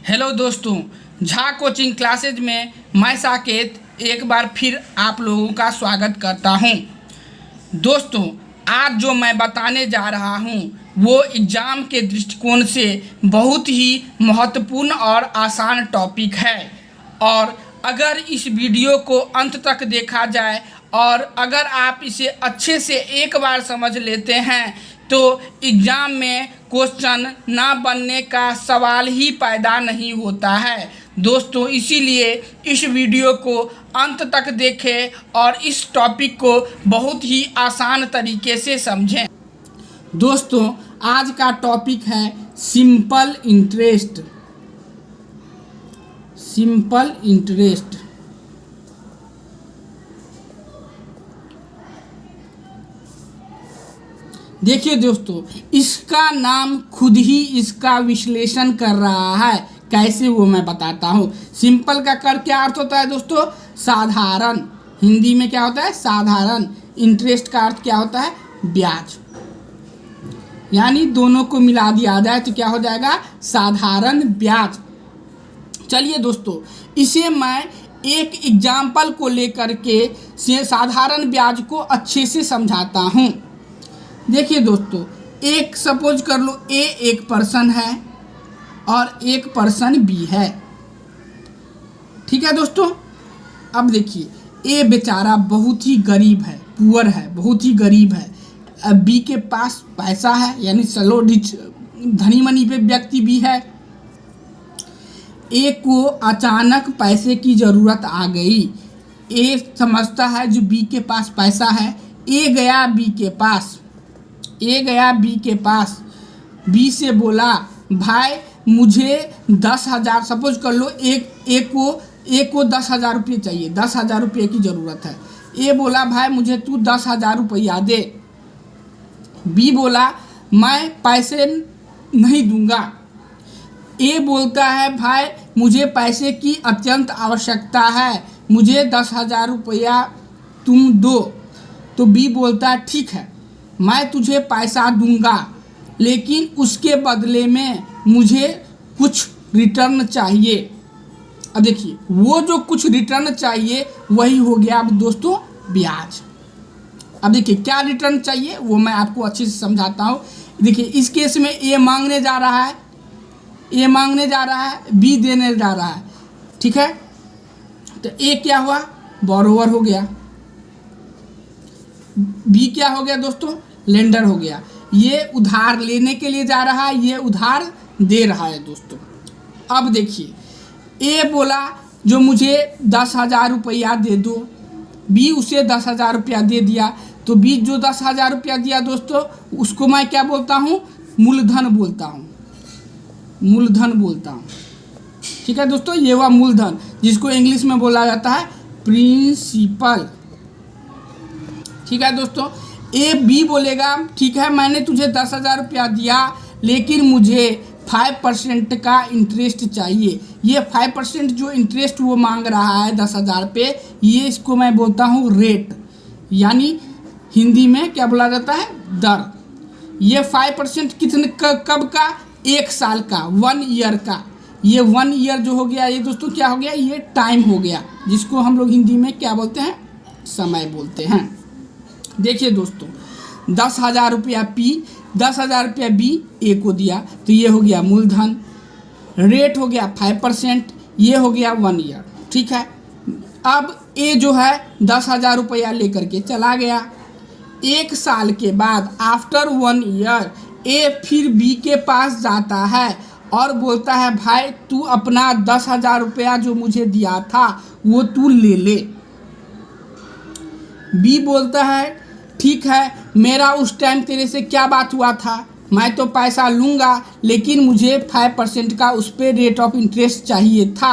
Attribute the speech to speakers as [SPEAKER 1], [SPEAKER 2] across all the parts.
[SPEAKER 1] Hello दोस्तों, Jha coaching classes में मैं साकेत एक बार फिर आप लोगों का स्वागत करता हूं। दोस्तों, आज जो मैं बताने जा रहा हूं वो एग्ज़ाम के दृष्टिकोण से बहुत ही महत्वपूर्ण और आसान टॉपिक है। और अगर इस वीडियो को अंत तक देखा जाए और अगर आप इसे अच्छे से एक बार समझ लेते हैं तो एग्ज़ाम में क्वेश्चन ना बनने का सवाल ही पैदा नहीं होता है। दोस्तों, इसीलिए इस वीडियो को अंत तक देखें और इस टॉपिक को बहुत ही आसान तरीके से समझें। दोस्तों, आज का टॉपिक है सिंपल इंटरेस्ट। Simple interest. देखिए दोस्तों, इसका नाम खुद ही इसका विश्लेषण कर रहा है। कैसे वो मैं बताता हूँ। सिंपल का कर क्या अर्थ होता है दोस्तों? साधारण। हिंदी में क्या होता है? साधारण। इंटरेस्ट का अर्थ क्या होता है? ब्याज। यानी दोनों को मिला दिया जाए तो क्या हो जाएगा? साधारण ब्याज। चलिए दोस्तों, इसे मैं एक एग्जाम्पल को लेकर के साधारण ब्याज को अच्छे से समझाता हूँ। देखिए दोस्तों, एक सपोज कर लो ए एक पर्सन है और एक पर्सन बी है। ठीक है दोस्तों। अब देखिए, ए बेचारा बहुत ही गरीब है, पुअर है, बहुत ही गरीब है। अब बी के पास पैसा है, यानी चलो रिच धनी मनी पे व्यक्ति भी है। ए को अचानक पैसे की ज़रूरत आ गई। ए समझता है जो बी के पास पैसा है। ए गया बी के पास। बी से बोला, भाई मुझे 10,000, सपोज कर लो एक को 10,000 रुपये चाहिए, 10,000 रुपये की ज़रूरत है। ए बोला, भाई मुझे तू 10,000 रुपया दे। बी बोला, मैं पैसे नहीं दूंगा। ए बोलता है, भाई मुझे पैसे की अत्यंत आवश्यकता है, मुझे 10,000 रुपया तुम दो। तो बी बोलता है, ठीक है मैं तुझे पैसा दूंगा, लेकिन उसके बदले में मुझे कुछ रिटर्न चाहिए। अब देखिए, वो जो कुछ रिटर्न चाहिए वही हो गया अब दोस्तों ब्याज। अब देखिए, क्या रिटर्न चाहिए वो मैं आपको अच्छे से समझाता हूँ। देखिए, इस केस में ए मांगने जा रहा है, बी देने जा रहा है। ठीक है, तो ए क्या हुआ? बोरोवर हो गया। बी क्या हो गया दोस्तों? लेंडर हो गया। ये उधार लेने के लिए जा रहा है, ये उधार दे रहा है दोस्तों। अब देखिए, ए बोला जो मुझे 10,000 रुपया दे दो। बी उसे 10,000 रुपया दे दिया। तो बी जो 10,000 रुपया दिया दोस्तों, उसको मैं क्या बोलता हूँ? मूलधन बोलता हूँ। ठीक है दोस्तों, ये हुआ मूलधन, जिसको इंग्लिश में बोला जाता है प्रिंसिपल। ठीक है दोस्तों। ए बी बोलेगा, ठीक है मैंने तुझे 10,000 रुपया दिया, लेकिन मुझे 5% का इंटरेस्ट चाहिए। ये 5% जो इंटरेस्ट वो मांग रहा है 10,000 पे, ये इसको मैं बोलता हूँ रेट, यानी हिंदी में क्या बोला जाता है? दर। ये 5% कितने कब का? 1 साल का, 1 ईयर का। ये 1 ईयर जो हो गया ये दोस्तों क्या हो गया? ये टाइम हो गया, जिसको हम लोग हिंदी में क्या बोलते हैं? समय बोलते हैं। देखिए दोस्तों, 10,000 रुपया बी ए को दिया, तो ये हो गया मूलधन। रेट हो गया 5%, ये हो गया 1 ईयर। ठीक है। अब ए जो है 10,000 रुपया लेकर के चला गया। 1 साल के बाद, आफ्टर 1 ईयर, ए फिर बी के पास जाता है और बोलता है, भाई तू अपना 10,000 रुपया जो मुझे दिया था वो तू ले ले। बी बोलता है, ठीक है मेरा उस टाइम तेरे से क्या बात हुआ था? मैं तो पैसा लूँगा, लेकिन मुझे 5% का उस पर रेट ऑफ इंटरेस्ट चाहिए था,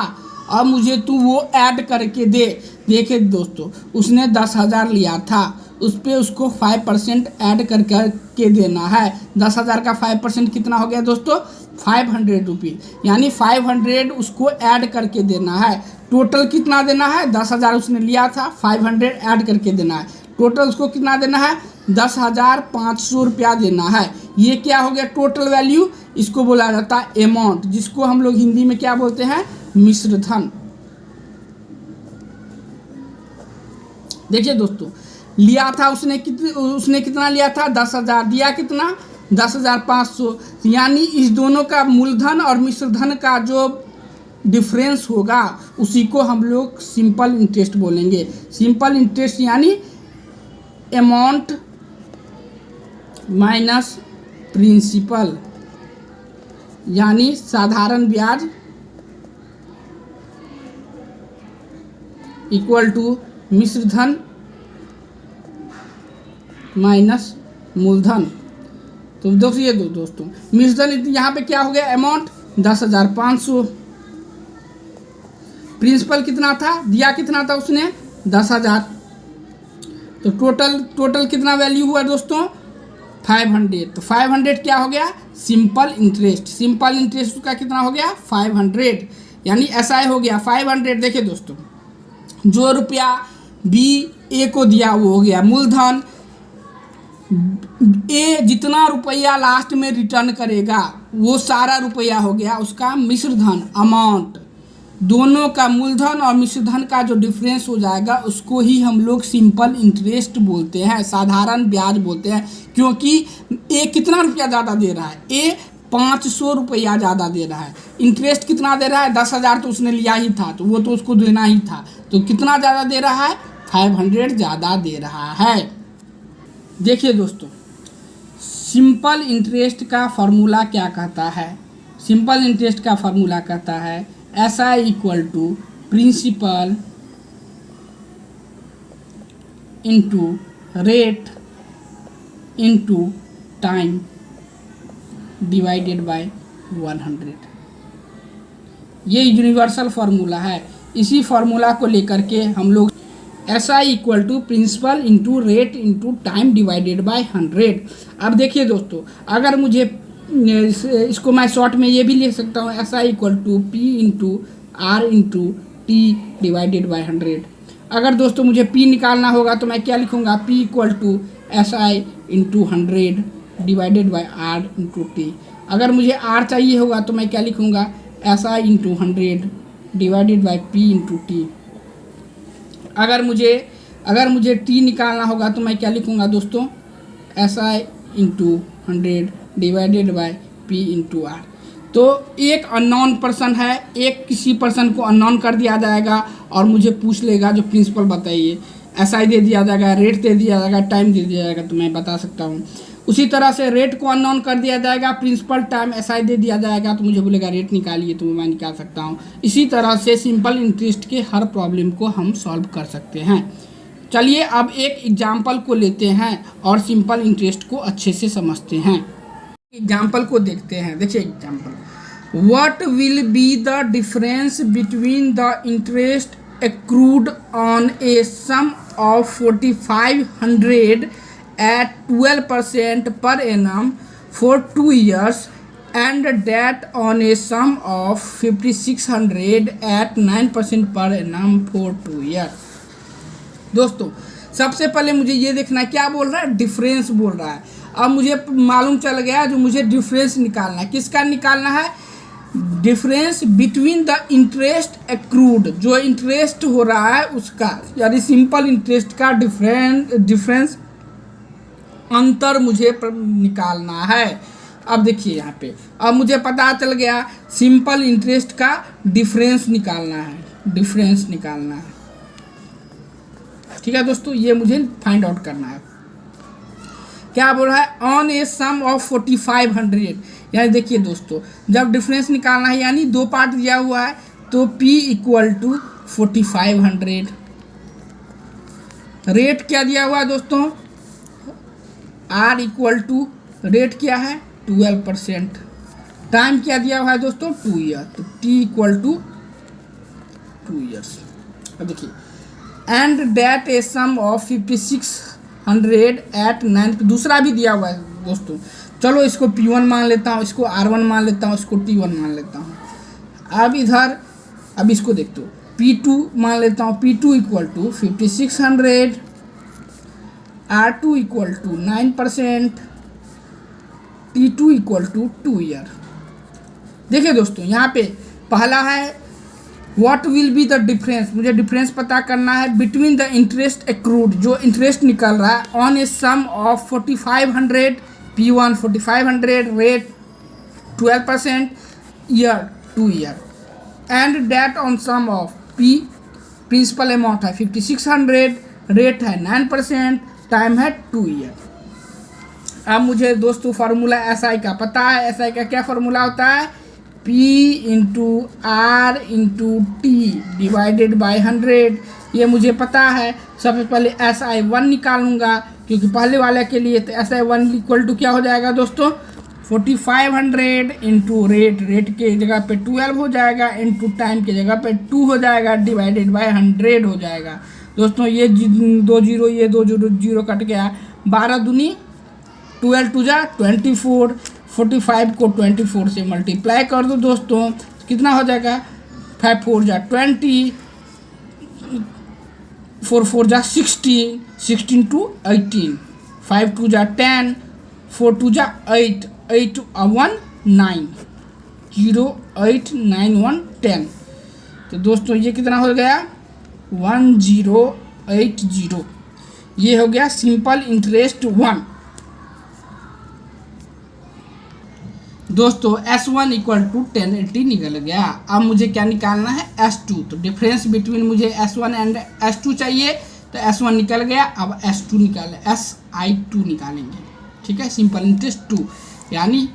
[SPEAKER 1] और मुझे तू वो ऐड करके दे। देखिए दोस्तों, उसने 10,000 लिया था, उस पर उसको 5% ऐड करके देना है। 10,000 का 5% कितना हो गया दोस्तों? 500 रुपीज़, यानी 500 उसको ऐड करके देना है। टोटल कितना देना है? 10,000 उसने लिया था, 500 ऐड करके देना है। टोटल उसको कितना देना है, 10,500 रुपया देना है। ये क्या हो गया टोटल वैल्यू, इसको बोला जाता है अमाउंट, जिसको हम लोग हिंदी में क्या बोलते हैं, मिश्र धन। देखिए दोस्तों, लिया था उसने कितना लिया था, 10,000, दिया कितना, 10,500, यानी इस दोनों का मूलधन और मिश्र धन का जो डिफरेंस होगा उसी को हम लोग सिंपल इंटरेस्ट बोलेंगे। सिंपल इंटरेस्ट यानी अमाउंट माइनस प्रिंसिपल, यानी साधारण ब्याज इक्वल टू मिश्र धन माइनस मूलधन। तो दोस्तों ये दोस्तों मिश्र धन यहाँ पे क्या हो गया, अमाउंट 10,500, प्रिंसिपल कितना था, दिया कितना था उसने, 10,000, तो टोटल कितना वैल्यू हुआ दोस्तों, 500। तो 500 क्या हो गया, सिंपल इंटरेस्ट। सिंपल इंटरेस्ट का कितना हो गया, 500, यानी SI हो गया 500। देखिए दोस्तों, जो रुपया बी ए को दिया वो हो गया मूलधन, ए जितना रुपया लास्ट में रिटर्न करेगा वो सारा रुपया हो गया उसका मिश्र धन अमाउंट। दोनों का मूलधन और मिश्र धन का जो डिफरेंस हो जाएगा उसको ही हम लोग सिंपल इंटरेस्ट बोलते हैं, साधारण ब्याज बोलते हैं। क्योंकि ए कितना रुपया ज़्यादा दे रहा है, ए 500 रुपया ज़्यादा दे रहा है, इंटरेस्ट कितना दे रहा है, 10,000 तो उसने लिया ही था तो वो तो उसको देना ही था, तो कितना ज़्यादा दे रहा है, 500 ज़्यादा दे रहा है। देखिए दोस्तों, सिंपल इंटरेस्ट का फॉर्मूला क्या कहता है, सिंपल इंटरेस्ट का फॉर्मूला कहता है SI equal to principal into rate into time divided by 100। ये यूनिवर्सल फार्मूला है। इसी फार्मूला को लेकर के हम लोग SI equal to principal into rate into time divided by 100। अब देखिए दोस्तों, अगर मुझे इसको मैं शॉर्ट में ये भी लिख सकता हूँ, SI equal to P into R into T divided by 100। अगर दोस्तों मुझे P निकालना होगा तो मैं क्या लिखूँगा, P equal to SI into 100 divided by R into T। अगर मुझे R चाहिए होगा तो मैं क्या लिखूँगा, SI into 100 divided bye P into T। अगर मुझे T निकालना होगा तो मैं क्या लिखूँगा दोस्तों, SI into 100 divided bye P into R। तो एक अननोन पर्सन है, एक किसी पर्सन को अननोन कर दिया जाएगा और मुझे पूछ लेगा जो प्रिंसिपल बताइए, SI दे दिया जाएगा, रेट दे दिया जाएगा, टाइम दे दिया जाएगा, तो मैं बता सकता हूँ। उसी तरह से रेट को अननोन कर दिया जाएगा, प्रिंसिपल टाइम SI दे दिया जाएगा, तो मुझे बोलेगा रेट निकालिए, तो मैं निकाल सकता हूँ। इसी तरह से सिंपल इंटरेस्ट के हर प्रॉब्लम को हम सॉल्व कर सकते हैं। चलिए अब एक एग्जाम्पल को लेते हैं और सिंपल इंटरेस्ट को अच्छे से समझते हैं। एग्जाम्पल को देखते हैं। देखिए example, what will be the difference between the interest accrued on a sum of 4,500 at 12% per annum for 2 years and that on a sum of 5,600 at 9% per annum for 2 years। दोस्तों सबसे पहले मुझे ये देखना है, क्या बोल रहा है, डिफरेंस बोल रहा है। अब मुझे मालूम चल गया जो मुझे डिफरेंस निकालना है, किसका निकालना है, difference between the interest accrued, जो इंटरेस्ट हो रहा है उसका, यानी सिंपल इंटरेस्ट का डिफरेंस अंतर मुझे निकालना है। अब देखिए यहाँ पे, अब मुझे पता चल गया सिंपल इंटरेस्ट का डिफरेंस निकालना है, डिफरेंस निकालना है। ठीक है दोस्तों, ये मुझे फाइंड आउट करना है। क्या बोल रहा है, ऑन ए सम ऑफ 4,500, यानी देखिए दोस्तों जब डिफरेंस निकालना है यानी दो पार्ट दिया हुआ है, तो P इक्वल टू 4,500, रेट क्या दिया हुआ है दोस्तों, R इक्वल टू रेट क्या है 12%, टाइम क्या दिया हुआ है दोस्तों 2 ईयर, तो T इक्वल टू 2 ईयर्स। अब देखिए, and that a sum of 5,600 at 9, दूसरा भी दिया हुआ है दोस्तों। चलो इसको P1 मान लेता हूँ, इसको R1 मान लेता हूँ, इसको T1 मान लेता हूँ। अब इधर अब इसको देखते हो, P2 मान लेता हूँ, P2 equal to 5,600 R2 equal to 9%, T2 equal to 2 year. देखिए दोस्तों यहाँ पे पहला है what will be the difference, मुझे डिफरेंस पता करना है बिटवीन द इंटरेस्ट एक्रूड, जो इंटरेस्ट निकल रहा है on a sum of 4500, P1 4500, rate 12%, year 2 year, and that on sum of P principal amount है 5600, रेट है 9%, टाइम है 2 ईयर। अब मुझे दोस्तों फार्मूला SI का पता है। SI का क्या फार्मूला होता है? P into R into T divided by 100, ये मुझे पता है। सबसे पहले SI1 निकालूंगा क्योंकि पहले वाले के लिए, तो SI1 इक्वल टू क्या हो जाएगा दोस्तों? 4500 इंटू रेट के जगह पे 12 हो जाएगा, इंटू टाइम के जगह पे 2 हो जाएगा, डिवाइडेड बाय 100 हो जाएगा। दोस्तों ये 2 जीरो, ये 2 जीरो कट गया, 12 दूनी 12 टू जा 24, 45 को 24 से मल्टीप्लाई कर दो दोस्तों, कितना हो जाएगा? 5 4 जा 20, 4 4 जा 16, 16 टू 18, 5 2 जा 10, 4 2 जा 8, 8 1 9, 0 8 9 1 10। तो दोस्तों ये कितना हो गया? 1080। ये हो गया सिंपल इंटरेस्ट 1। दोस्तों S1 इक्वल टू 1080 निकल गया। अब मुझे क्या निकालना है? S2। तो डिफरेंस बिटवीन मुझे S1 एंड S2 चाहिए, तो S1 निकल गया। अब S2 निकालें, SI2 निकालेंगे, ठीक है। सिंपल इंटरेस्ट 2 यानी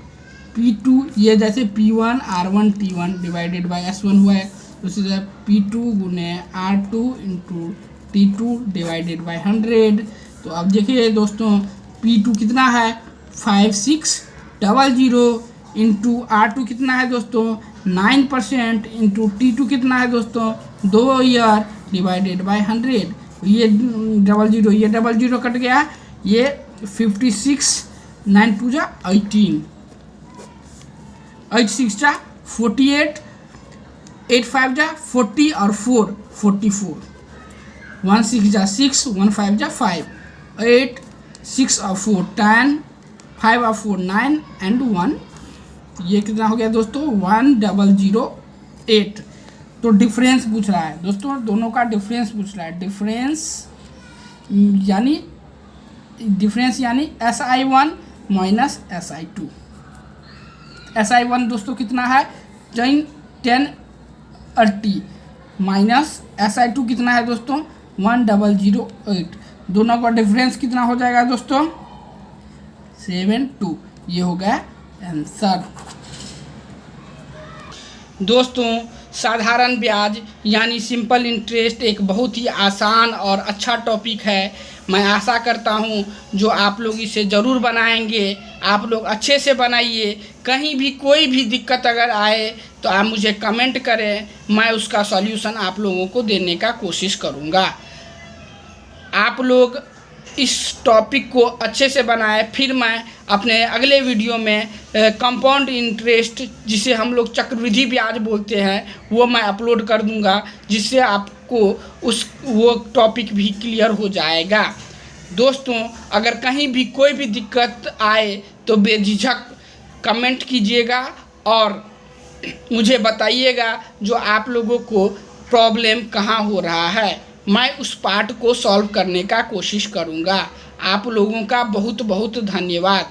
[SPEAKER 1] P2, ये जैसे P1 R1 T1 divided by S1 हुआ है, उसी तरह P2 गुने R2 into T2 divided by 100। तो अब देखिए दोस्तों P2 कितना है? 5600 इंटू R2 कितना है दोस्तों? 9%, इंटू T2 कितना है दोस्तों? 2 ईयर, डिवाइडेड बाय 100। ये 00, ये 00 कट गया, ये 56, 9 2 जा 18, 8 6 जा 48, 8 5 जा 40 और 4 44, 1 6 जा 6, 1 5 जा 5, 8 6 और 4 10, 5 और 4 9 एंड 1। ये कितना हो गया दोस्तों? 1008। तो डिफरेंस पूछ रहा है दोस्तों, दोनों का डिफरेंस पूछ रहा है। डिफरेंस यानी SI1 माइनस SI2। SI1 दोस्तों कितना है? 1080 माइनस SI2 कितना है दोस्तों? 1008। दोनों का डिफरेंस कितना हो जाएगा दोस्तों? 72। ये हो गया आंसर। दोस्तों साधारण ब्याज यानी सिंपल इंटरेस्ट एक बहुत ही आसान और अच्छा टॉपिक है। मैं आशा करता हूँ जो आप लोग इसे ज़रूर बनाएंगे। आप लोग अच्छे से बनाइए। कहीं भी कोई भी दिक्कत अगर आए तो आप मुझे कमेंट करें, मैं उसका सॉल्यूशन आप लोगों को देने का कोशिश करूँगा। आप लोग इस टॉपिक को अच्छे से बनाएं, फिर मैं अपने अगले वीडियो में कंपाउंड इंटरेस्ट, जिसे हम लोग चक्रवृद्धि ब्याज बोलते हैं, वो मैं अपलोड कर दूंगा, जिससे आपको वो टॉपिक भी क्लियर हो जाएगा। दोस्तों अगर कहीं भी कोई भी दिक्कत आए तो बेझिझक कमेंट कीजिएगा और मुझे बताइएगा जो आप लोगों को प्रॉब्लम कहाँ हो रहा है। मैं उस पार्ट को सॉल्व करने का कोशिश करूँगा। आप लोगों का बहुत बहुत धन्यवाद।